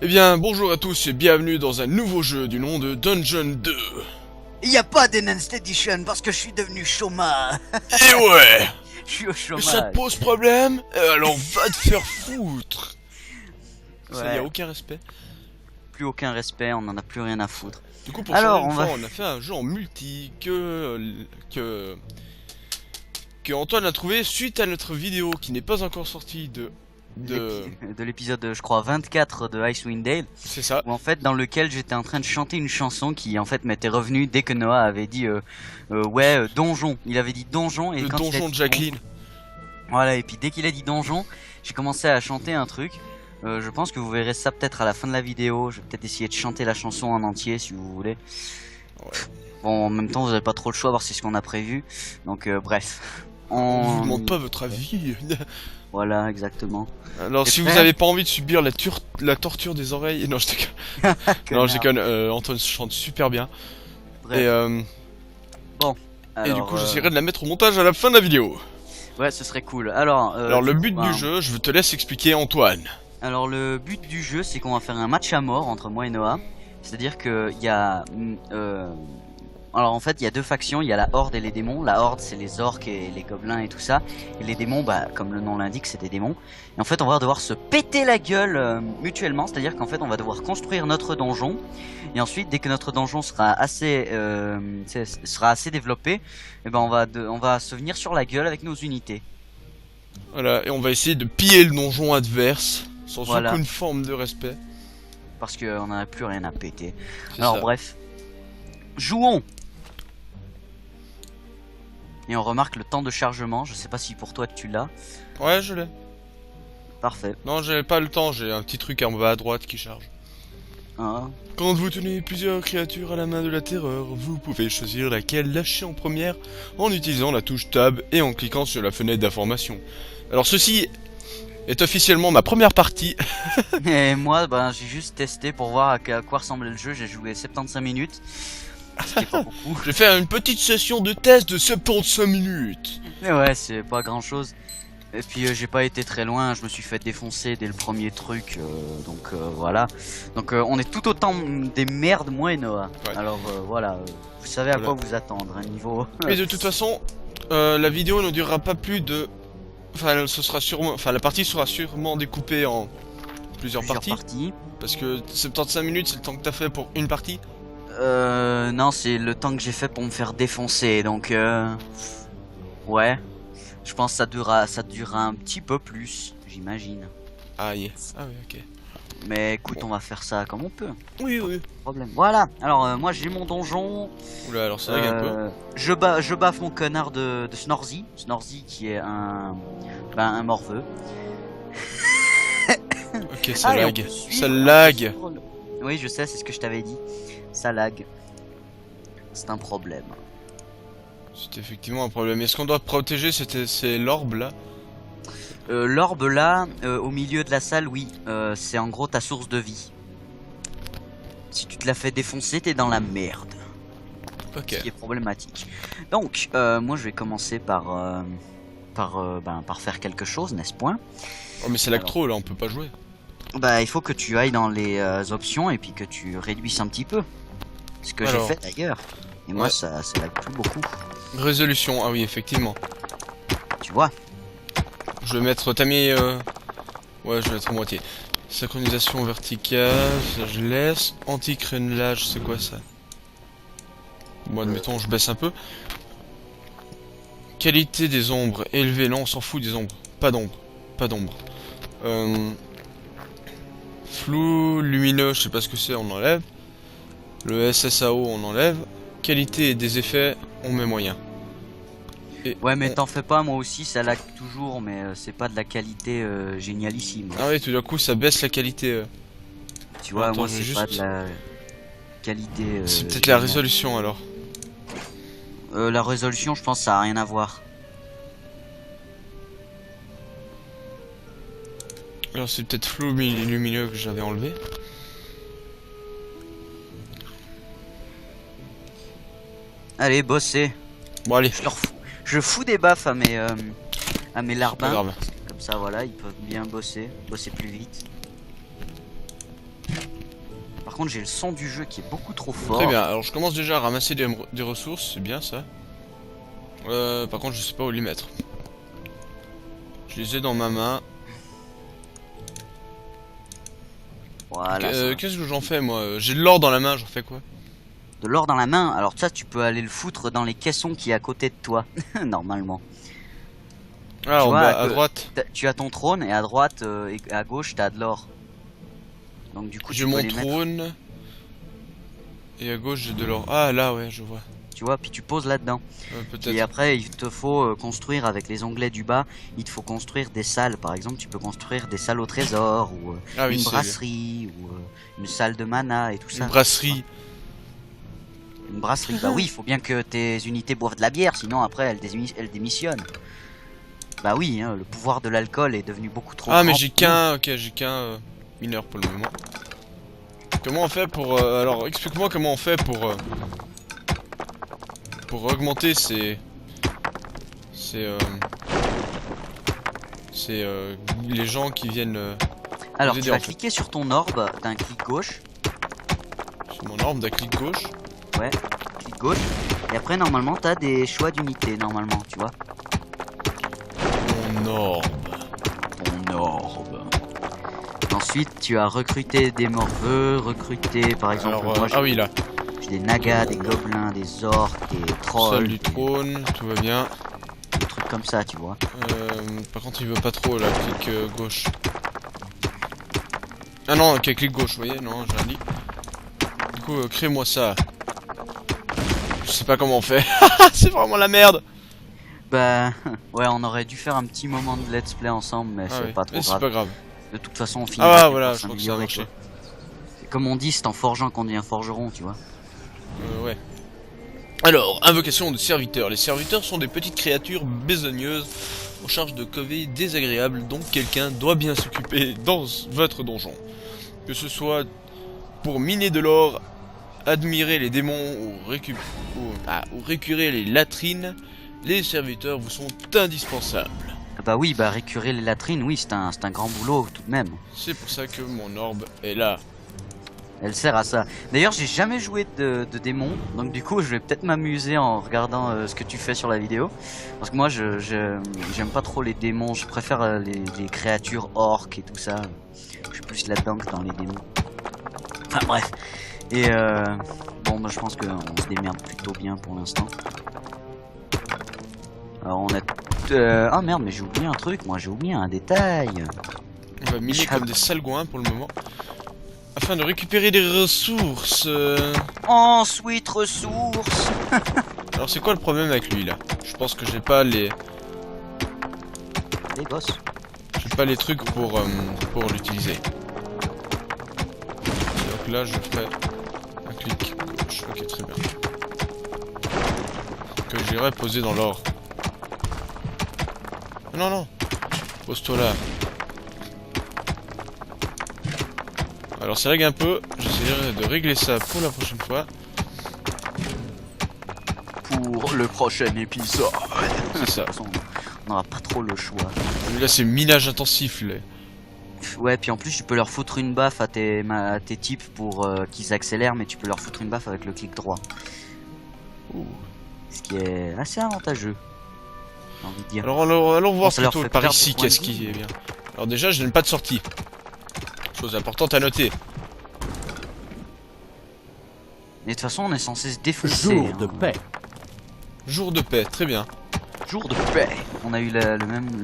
Eh bien, bonjour à tous et bienvenue dans un nouveau jeu du nom de Dungeon 2. Il n'y a pas d'Enhanced Edition parce que je suis devenu chômage. Et ouais, Je suis au ça te chômage. pose problème? Alors va te faire foutre. Ça y a Ouais, aucun respect. plus aucun respect, on en a plus rien à foutre. Du coup, pour changer Alors, une on fois, va... on a fait un jeu en multi que Antoine a trouvé suite à notre vidéo qui n'est pas encore sortie de De l'épisode, je crois, 24 de Icewind Dale, c'est ça, où en fait, dans lequel j'étais en train de chanter une chanson qui en fait m'était revenue dès que Noah avait dit ouais, donjon. Il avait dit donjon et le quand il a donjon dit de Jacqueline. voilà, et puis dès qu'il a dit donjon, j'ai commencé à chanter un truc. Je pense que vous verrez ça peut-être à la fin de la vidéo. Je vais peut-être essayer de chanter la chanson en entier si vous voulez. Ouais. Bon, en même temps, vous avez pas trop le choix, voir c'est ce qu'on a prévu. Donc, bref. On vous demande pas votre avis. Voilà, exactement. Alors, T'es si vous prêt? avez pas envie de subir la torture des oreilles, non, je déconne. Non, je Connard. déconne. Antoine chante super bien. Bref. Et Bon. Et du Alors, coup, j'essaierai de la mettre au montage à la fin de la vidéo. ouais, ce serait cool. Alors, Alors, le du but coup, ben, du jeu, je te laisse expliquer, Antoine. alors, le but du jeu, c'est qu'on va faire un match à mort entre moi et Noah. C'est-à-dire que il y a, alors en fait, il y a deux factions. Il y a la Horde et les démons. La Horde, c'est les orques et les gobelins et tout ça. Et les démons, bah, comme le nom l'indique, c'est des démons. Et en fait, on va devoir se péter la gueule mutuellement. C'est-à-dire qu'en fait, on va devoir construire notre donjon. Et ensuite, dès que notre donjon sera assez développé, eh ben on va se venir sur la gueule avec nos unités. Voilà, et on va essayer de piller le donjon adverse, sans Voilà, aucune forme de respect. parce qu'on n'en a plus rien à péter. C'est Alors ça. bref, jouons. Et on remarque le temps de chargement. Je sais pas si pour toi tu l'as. Ouais, je l'ai. Parfait. Non, j'avais pas le temps, j'ai un petit truc en bas à droite qui charge. Hein. Quand vous tenez plusieurs créatures à la main de la terreur, vous pouvez choisir laquelle lâcher en première en utilisant la touche Tab et en cliquant sur la fenêtre d'information. Alors ceci est officiellement ma première partie. Et moi, ben, j'ai juste testé pour voir à quoi ressemblait le jeu. J'ai joué 75 minutes. C'était pas beaucoup. Je vais faire une petite session de test de 75 minutes. Mais ouais, c'est pas grand chose. Et puis j'ai pas été très loin. Je me suis fait défoncer dès le premier truc. Donc voilà. Donc on est tout autant des merdes, moi et Noah. Ouais. Alors voilà. Vous savez à Voilà. quoi vous attendre. Un niveau. Mais de toute façon, la vidéo ne durera pas plus de... Enfin, ce sera sûrement... Enfin, la partie sera sûrement découpée en plusieurs parties. Parce que 75 minutes, c'est le temps que t'as fait pour une partie. Non, c'est le temps que j'ai fait pour me faire défoncer. Donc ouais. Je pense que ça durera un petit peu plus, j'imagine. Aïe. Ah oui, ok. Mais écoute, Bon. on va faire ça comme on peut. Oui, oui. Problème. Voilà. Alors moi j'ai mon donjon. Oula, alors ça lag un peu. Je baffe mon connard de Snorzy. Snorzy qui est un morveux. Ok, ça Ah, et on lag. peut suivre Ça lag. Oui, je sais, c'est ce que je t'avais dit. Ça lag. C'est un problème. C'est effectivement un problème. Est-ce qu'on doit protéger c'est l'orbe là? L'orbe là, au milieu de la salle, oui. C'est en gros ta source de vie. Si tu te la fais défoncer, t'es dans la merde. Ok. Ce qui est problématique. Donc, moi je vais commencer par faire quelque chose, n'est-ce point? Oh, mais c'est lag Alors. trop là, on peut pas jouer. Bah, il faut que tu ailles dans les options et puis que tu réduises un petit peu. Ce que j'ai Alors. fait d'ailleurs. Et moi, Ouais. ça lag plus beaucoup. Résolution, ah oui, effectivement. Tu vois? Je vais mettre. T'as mis. Ouais, je vais mettre à moitié. Synchronisation verticale, ça je laisse. Anti-crénelage, c'est quoi ça? Bon, admettons, je baisse un peu. Qualité des ombres, élevée, non, on s'en fout des ombres. Pas d'ombre, pas d'ombre. Flou, lumineux, je sais pas ce que c'est, on enlève. Le SSAO, on enlève. Qualité des effets, on met moyen. Et Ouais, mais on- t'en fais pas, moi aussi, ça lag toujours, mais c'est pas de la qualité génialissime. Ah oui, tout d'un coup, ça baisse la qualité. Tu vois, attends, moi, je vais c'est pas juste- de la qualité. C'est peut-être la géniale. résolution alors. La résolution, je pense, ça a rien à voir. Alors c'est peut-être flou lumineux que j'avais enlevé. Allez, bossez. Bon allez, Je fous des baffes à mes pas larbins. grave. Comme ça, voilà, ils peuvent bien bosser plus vite. Par contre, j'ai le son du jeu qui est beaucoup trop fort. Très bien, alors je commence déjà à ramasser des ressources, c'est bien ça. Par contre, je sais pas où les mettre. Je les ai dans ma main. Voilà. Qu'est-ce que j'en fais moi? J'ai de l'or dans la main, j'en fais quoi? De l'or dans la main, alors ça, tu peux aller le foutre dans les caissons qui est à côté de toi, normalement. Ah, Tu en vois, bas, à droite. Tu as ton trône et à droite et à gauche, t'as de l'or. Donc du coup, J'ai tu peux mon les mettre, trône. Et à gauche, j'ai de l'or. Ah, là, ouais, je vois. tu vois, puis tu poses là-dedans. Et Peut-être. après, il te faut construire avec les onglets du bas, il te faut construire des salles. Par exemple, tu peux construire des salles au trésor, ou Ah oui, une c'est brasserie, ou une salle de mana et tout ça. une brasserie. Une brasserie, bah oui, il faut bien que tes unités boivent de la bière, sinon après elles démissionnent. Bah oui, hein, le pouvoir de l'alcool est devenu beaucoup trop Ah, mais grand. j'ai qu'un. Ok, j'ai qu'un mineur pour le moment. Comment on fait pour. Alors, explique-moi comment on fait pour augmenter ces. Les gens qui viennent. Alors vous tu aider, vas en fait. cliquer sur ton orbe d'un clic gauche, Sur mon arme d'un clic gauche. ouais, clic gauche, et après normalement t'as des choix d'unités, normalement, tu vois. Mon orbe. Ton orbe. Ensuite tu as recruté des morveux, recruter par exemple, Alors, moi ah oui, là. j'ai des nagas, des gobelins, des orques, des Salle trolls, du trône, tout va bien. des trucs comme ça, tu vois. Par contre, il veut pas trop là, clic gauche. Ah non, ok, clic gauche, vous voyez, non, j'ai rien dit. Du coup, crée-moi ça. Je sais pas comment on fait. C'est vraiment la merde. Bah ouais, on aurait dû faire un petit moment de let's play ensemble, mais Ah c'est oui, pas trop mais c'est grave. pas grave. De toute façon, on Ah finira ouais, par voilà, je crois que ça a s'améliorer, marché. quoi. C'est comme on dit, c'est en forgeant qu'on devient forgeron, tu vois. Ouais. Alors, invocation de serviteurs. Les serviteurs sont des petites créatures besogneuses en charge de corvées désagréables dont quelqu'un doit bien s'occuper dans votre donjon. Que ce soit pour miner de l'or, admirer les démons ou récurer les latrines, les serviteurs vous sont indispensables. Ah bah oui, bah récurer les latrines, oui, c'est un grand boulot tout de même. C'est pour ça que mon orbe est là. Elle sert à ça. D'ailleurs, j'ai jamais joué de démon, donc du coup, je vais peut-être m'amuser en regardant ce que tu fais sur la vidéo. Parce que moi, j'aime pas trop les démons, je préfère les créatures orques et tout ça. Je suis plus là-dedans que dans les démons. Enfin bref. Et bon, bah, je pense qu'on se démerde plutôt bien pour l'instant. Alors on a... Ah merde, mais j'ai oublié un truc, moi j'ai oublié un détail. On va miner comme des salgouins pour le moment. Afin de récupérer des ressources. Ensuite, ressources. Alors c'est quoi le problème avec lui là? Je pense que j'ai pas les gosses. j'ai pas les trucs pour l'utiliser. Donc là je ferai un clic gauche. Ok, très bien. Que j'irai poser dans l'or. Non, non. Pose-toi là. Alors ça lag un peu. J'essaierai de régler ça pour la prochaine fois. Pour le prochain épisode. C'est ça. De toute façon, on n'aura pas trop le choix. Là c'est minage intensif là. Ouais, puis en plus tu peux leur foutre une baffe à tes types pour qu'ils accélèrent, mais tu peux leur foutre une baffe avec le clic droit. Ouh. Ce qui est assez avantageux, j'ai envie de dire. Alors allons voir Ça leur plutôt fait par perdre ici des points de qu'est-ce vie. qui est bien. Alors déjà je n'ai pas de sortie. Chose importante à noter. Mais de toute façon on est censé se défoncer. Jour hein. de paix. Jour de paix, très bien. Jour de paix. On a eu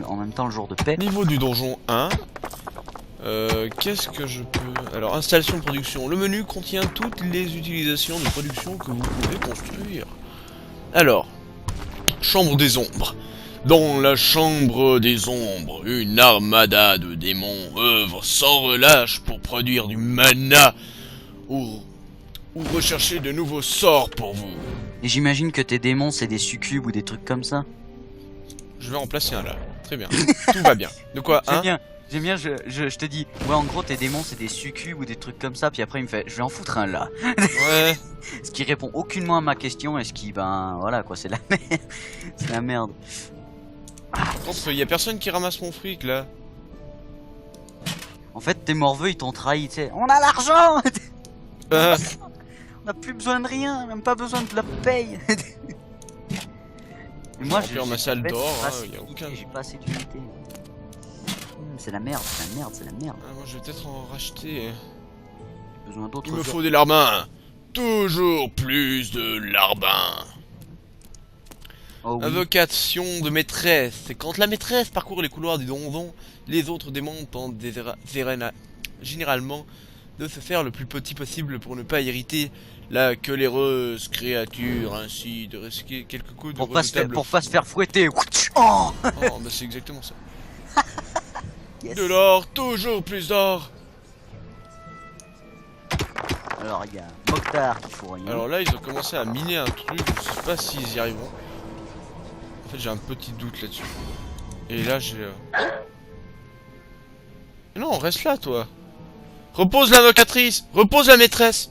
en même temps le jour de paix. Niveau du donjon 1. Qu'est-ce que je peux... Alors, installation de production. Le menu contient toutes les utilisations de production que vous pouvez construire. Alors, chambre des ombres. Dans la chambre des ombres, une armada de démons œuvre sans relâche pour produire du mana ou rechercher de nouveaux sorts pour vous. Et j'imagine que tes démons c'est des succubes ou des trucs comme ça. Je vais en placer un là. Très bien. Tout va bien. De quoi J'aime un bien. J'aime bien, je te dis, ouais, en gros, tes démons, c'est des succubes ou des trucs comme ça, puis après, il me fait, je vais en foutre un là. Ouais. Ce qui répond aucunement à ma question, et ce qui, ben, voilà, quoi, c'est la merde. C'est la merde. Par contre, y a personne qui ramasse mon fric là. En fait, tes morveux, ils t'ont trahi, tu sais. On a l'argent. Ah, On n'a plus besoin de rien, même pas besoin de leur paye. Et moi, remplir ma salle bête, d'or, j'ai pas hein, assez y a d'unités, aucun- j'ai pas assez d'unités. C'est la merde, c'est la merde, c'est la merde. Ah, moi je vais peut-être en racheter. J'ai besoin d'autres Il me œufs. faut des larbins. Toujours plus de larbins. Oh oui. Invocation de maîtresse. C'est quand la maîtresse parcourt les couloirs du donjon, les autres démons tentent généralement de se faire le plus petit possible pour ne pas irriter la coléreuse créature, ainsi de risquer quelques coups de Pour pas redoutable se faire fouetter. Oh Oh, bah c'est exactement ça. yes. De l'or, toujours plus d'or. Alors il y a Mokhtar qui fout rien. Alors là, ils ont commencé à miner un truc, je sais pas s'ils y arriveront. En fait, j'ai un petit doute là-dessus. Et là, j'ai... Non, reste là, toi. Repose l'invocatrice, repose la maîtresse.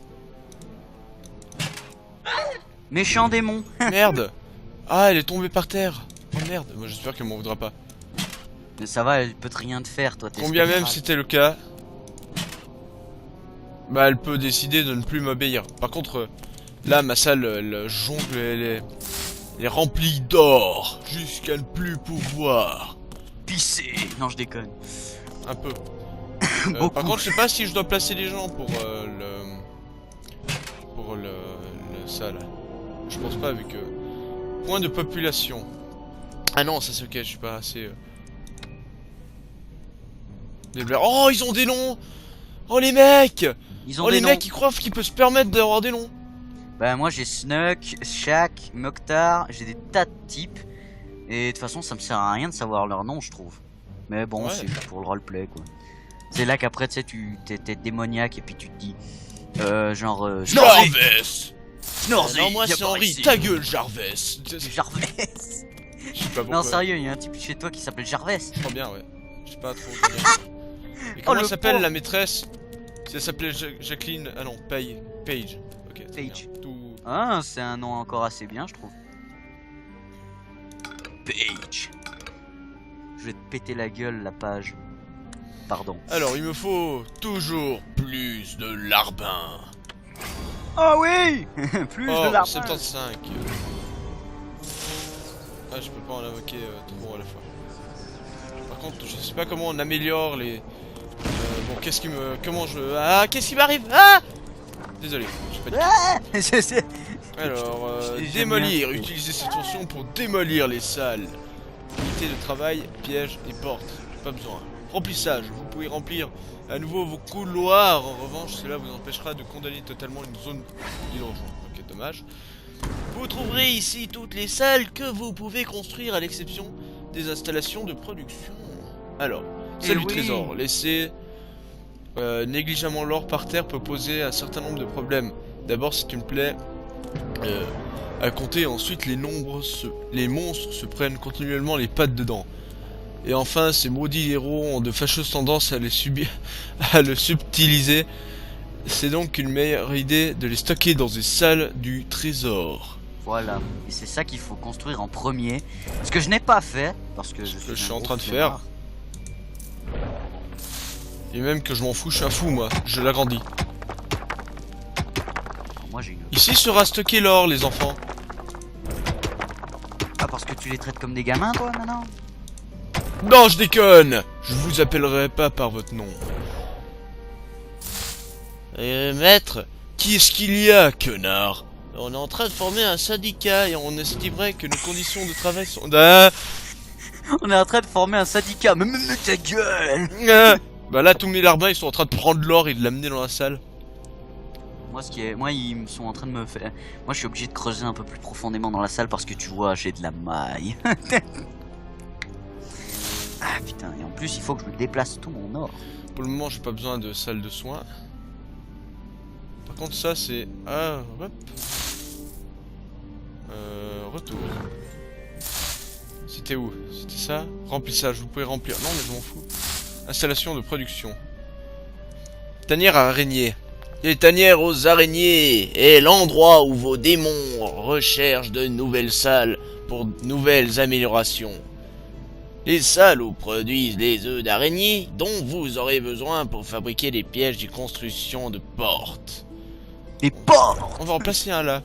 Méchant démon. Merde. Ah, elle est tombée par terre. Oh merde, moi j'espère qu'elle m'en voudra pas. Mais ça va, elle peut rien te faire, toi. T'es Combien même spectral. c'était le cas, bah elle peut décider de ne plus m'obéir. Par contre, là ma salle, elle jongle, elle est remplie d'or jusqu'à ne plus pouvoir. Pisser. Non, je déconne. Un peu. Beaucoup. Par contre, je sais pas si je dois placer les gens pour ça là. Je pense pas avec point de population. Ah non, ça c'est ok, je suis pas assez. Oh, ils ont des noms. Oh les mecs. Ils ont Oh des les noms. mecs, ils croient qu'ils peuvent se permettre d'avoir des noms. Bah moi j'ai Snuck, Shaq, Mokhtar, j'ai des tas de types. Et de toute façon ça me sert à rien de savoir leur nom je trouve. Mais bon Ouais. c'est pour le roleplay quoi. C'est là qu'après tu sais t'es démoniaque et puis tu te dis genre Snorzy. Jarvis. Snorzy. Non, moi viens c'est par Henri. ici. Ta gueule, Jarvis. Jarvis. Je sais pas pourquoi. Non sérieux, il y a un type chez toi qui s'appppelle Jarvis. Je crois bien, ouais. Je sais pas trop. Et comment le elle s'appelle pauvre. la maîtresse? Si elle s'appelait Jacqueline. Ah non, Page. Ok. c'est Page. bien. Tout. Ah c'est un nom encore assez bien je trouve. Page. Je vais te péter la gueule la page. Pardon. Alors, il me faut toujours plus de larbin. Ah oui. Plus Oh, de l'arbre. 75. Ah, je peux pas en invoquer trop à la fois. Par contre, je sais pas comment on améliore les. Bon, qu'est-ce qui me. Comment je. Ah, qu'est-ce qui m'arrive? Ah! Désolé, j'ai pas dit. Ah c'est- Alors, J'aime démolir. bien. Utilisez cette fonction pour démolir les salles. Unité de travail, pièges et portes. Pas besoin. Remplissage. Vous pouvez remplir à nouveau vos couloirs. En revanche, cela vous empêchera de condamner totalement une zone du donjon. Ok, dommage. Vous trouverez ici toutes les salles que vous pouvez construire à l'exception des installations de production. Alors, celle Eh du oui. trésor. Laisser négligemment l'or par terre peut poser un certain nombre de problèmes. D'abord, c'est une plaie à compter. Ensuite, les monstres se prennent continuellement les pattes dedans. Et enfin, ces maudits héros ont de fâcheuses tendances à à le subtiliser. C'est donc une meilleure idée de les stocker dans des salles du trésor. Voilà, et c'est ça qu'il faut construire en premier. Ce que je n'ai pas fait, parce que je suis un en gros train de flemmard. Et même que je m'en fous, je suis un fou moi, je l'agrandis. Alors, moi j'ai une... Ici sera stocké l'or, les enfants. Ah, parce que tu les traites comme des gamins, toi, maintenant? Non, je déconne. Je vous appellerai pas par votre nom. Maître, qui est-ce qu'il y a, connard? On est en train de former un syndicat et on estimerait que nos conditions de travail sont... Ah, On est en train de former un syndicat, mais ta gueule! ah. Bah là, tous mes larbins, ils sont en train de prendre l'or et de l'amener dans la salle. Moi, ils me sont en train de me faire... Moi, je suis obligé de creuser un peu plus profondément dans la salle parce que tu vois, j'ai de la maille. Ah, putain, et en plus, il faut que je me déplace tout mon or. Pour le moment, j'ai pas besoin de salle de soins. Par contre, ça, c'est... Ah, hop. Retour. C'était où? C'était ça? Remplissage, vous pouvez remplir. Non, mais je m'en fous. Installation de production. Tanière à araignées. Les tanières aux araignées est l'endroit où vos démons recherchent de nouvelles salles pour de nouvelles améliorations. Les salles où produisent les œufs d'araignée dont vous aurez besoin pour fabriquer des pièges de construction de portes. Des portes. On va en placer un là.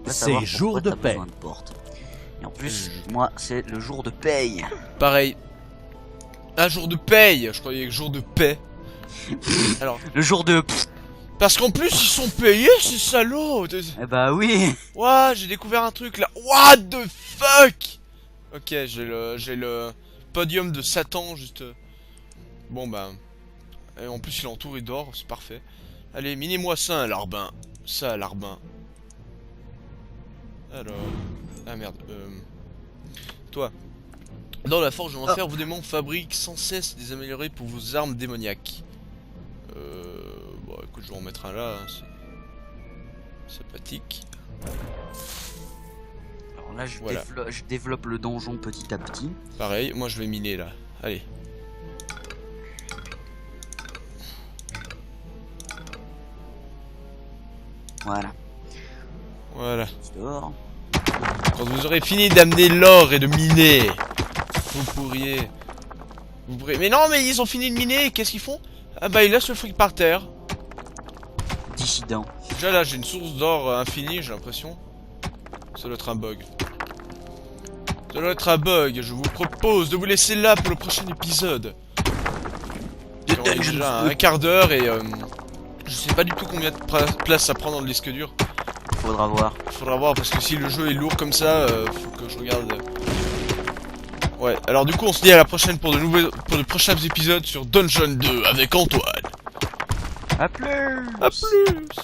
Va C'est savoir jour pourquoi de t'as paix. besoin de portes. Et en plus, moi, c'est le jour de paye. Pareil. Un jour de paye. Je croyais que jour de paix. Alors, Le jour de... parce qu'en plus ils sont payés ces salauds. Eh bah oui. Ouah, j'ai découvert un truc là. What the fuck. Ok, j'ai le podium de Satan juste. Bon bah. Et en plus il est entouré d'or, c'est parfait. Allez, minez-moi ça un larbin. Ça un larbin. Alors. Ah merde. Toi. Dans la forge de l'enfer, vos démons fabriquent sans cesse des améliorés pour vos armes démoniaques. Bon écoute, je vais en mettre un là. Hein, c'est sympathique. Alors là, Voilà. je développe le donjon petit à petit. Pareil, moi je vais miner là. Allez. Voilà. Voilà. Dehors. Quand vous aurez fini d'amener l'or et de miner, vous pourriez... Mais non, mais ils ont fini de miner, qu'est-ce qu'ils font? Ah bah ils laissent le fric par terre. Dissident. Déjà là, j'ai une source d'or infinie, j'ai l'impression. Ça doit être un bug. Ça doit être un bug, je vous propose de vous laisser là pour le prochain épisode. On est déjà à un quart d'heure et je sais pas du tout combien de place ça prend dans le disque dur. Faudra voir. Faudra voir parce que si le jeu est lourd comme ça, faut que je regarde. Ouais, alors du coup on se dit à la prochaine pour de prochains épisodes sur Dungeon 2 avec Antoine. A plus. A plus.